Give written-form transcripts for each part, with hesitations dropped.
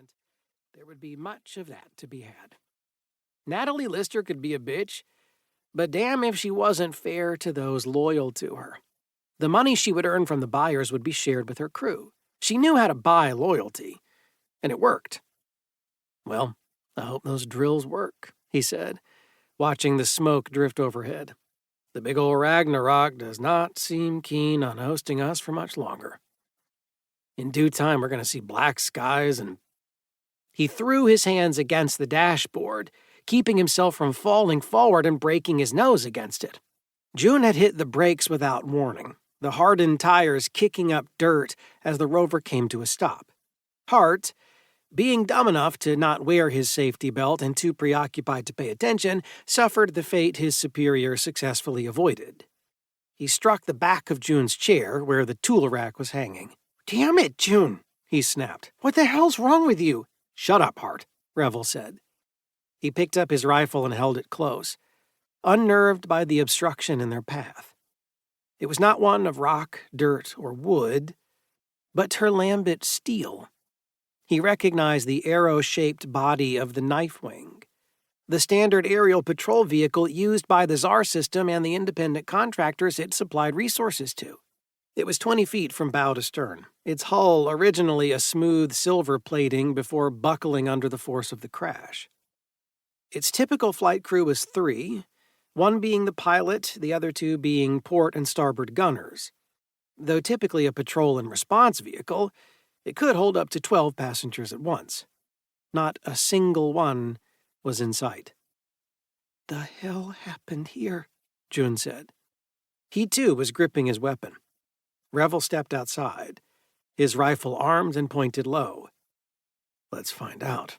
experiment, there would be much of that to be had. Natalie Lyster could be a bitch, but damn if she wasn't fair to those loyal to her. The money she would earn from the buyers would be shared with her crew. She knew how to buy loyalty, and it worked. Well, I hope those drills work, he said, watching the smoke drift overhead. The big old Ragnarok does not seem keen on hosting us for much longer. In due time, we're going to see black skies and... He threw his hands against the dashboard, keeping himself from falling forward and breaking his nose against it. June had hit the brakes without warning, the hardened tires kicking up dirt as the rover came to a stop. Hart, being dumb enough to not wear his safety belt and too preoccupied to pay attention, suffered the fate his superior successfully avoided. He struck the back of June's chair where the tool rack was hanging. "Damn it, June," he snapped. "What the hell's wrong with you?" "Shut up, Hart," Revel said. He picked up his rifle and held it close, unnerved by the obstruction in their path. It was not one of rock, dirt, or wood, but terlambit steel. He recognized the arrow-shaped body of the knife wing, the standard aerial patrol vehicle used by the Czar system and the independent contractors it supplied resources to. It was 20 feet from bow to stern, its hull originally a smooth silver plating before buckling under the force of the crash. Its typical flight crew was 3, one being the pilot, the other 2 being port and starboard gunners. Though typically a patrol and response vehicle, it could hold up to 12 passengers at once. Not a single one was in sight. "The hell happened here?" June said. He, too, was gripping his weapon. Revel stepped outside, his rifle armed and pointed low. "Let's find out."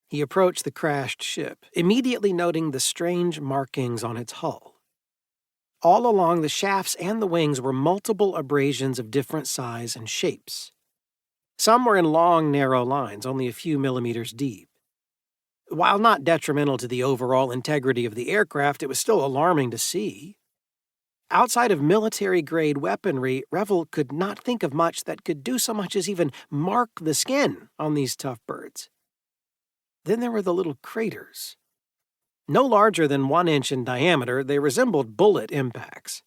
He approached the crashed ship, immediately noting the strange markings on its hull. All along the shafts and the wings were multiple abrasions of different size and shapes. Some were in long, narrow lines, only a few millimeters deep. While not detrimental to the overall integrity of the aircraft, it was still alarming to see. Outside of military-grade weaponry, Revel could not think of much that could do so much as even mark the skin on these tough birds. Then there were the little craters. No larger than 1 inch in diameter, they resembled bullet impacts.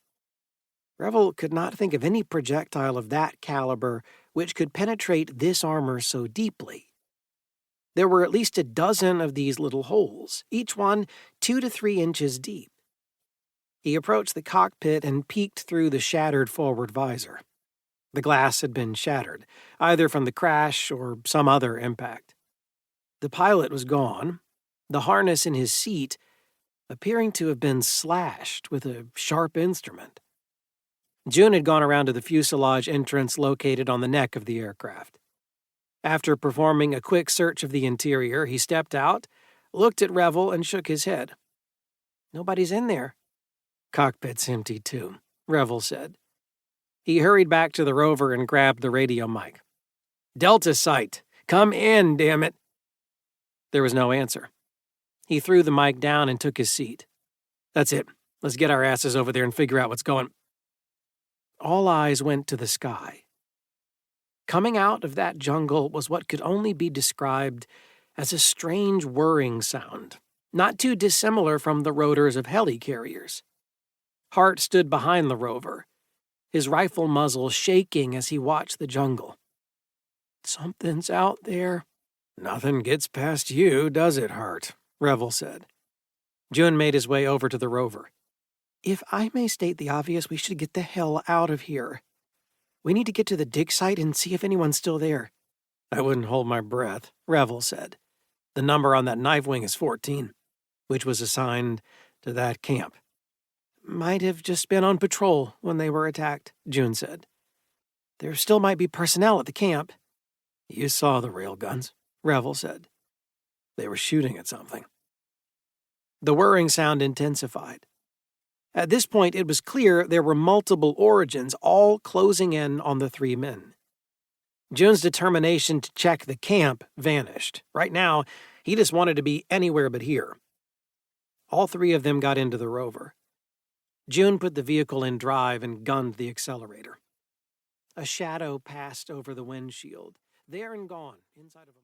Revel could not think of any projectile of that caliber which could penetrate this armor so deeply. There were at least a dozen of these little holes, each one 2 to 3 inches deep. He approached the cockpit and peeked through the shattered forward visor. The glass had been shattered, either from the crash or some other impact. The pilot was gone, the harness in his seat appearing to have been slashed with a sharp instrument. June had gone around to the fuselage entrance located on the neck of the aircraft. After performing a quick search of the interior, he stepped out, looked at Revel, and shook his head. "Nobody's in there." "Cockpit's empty, too," Revel said. He hurried back to the rover and grabbed the radio mic. "Delta Site! Come in, damn it!" There was no answer. He threw the mic down and took his seat. "That's it. Let's get our asses over there and figure out what's going." All eyes went to the sky. Coming out of that jungle was what could only be described as a strange whirring sound, not too dissimilar from the rotors of helicarriers. Hart stood behind the rover, his rifle muzzle shaking as he watched the jungle. "Something's out there." "Nothing gets past you, does it, Hart?" Revel said. June made his way over to the rover. "If I may state the obvious, we should get the hell out of here. We need to get to the dig site and see if anyone's still there." "I wouldn't hold my breath," Revel said. "The number on that knife wing is 14, which was assigned to that camp." "Might have just been on patrol when they were attacked," June said. "There still might be personnel at the camp." "You saw the railguns," Revel said. "They were shooting at something." The whirring sound intensified. At this point, it was clear there were multiple origins, all closing in on the 3 men. June's determination to check the camp vanished. Right now, he just wanted to be anywhere but here. All 3 of them got into the rover. June put the vehicle in drive and gunned the accelerator. A shadow passed over the windshield, there and gone inside of a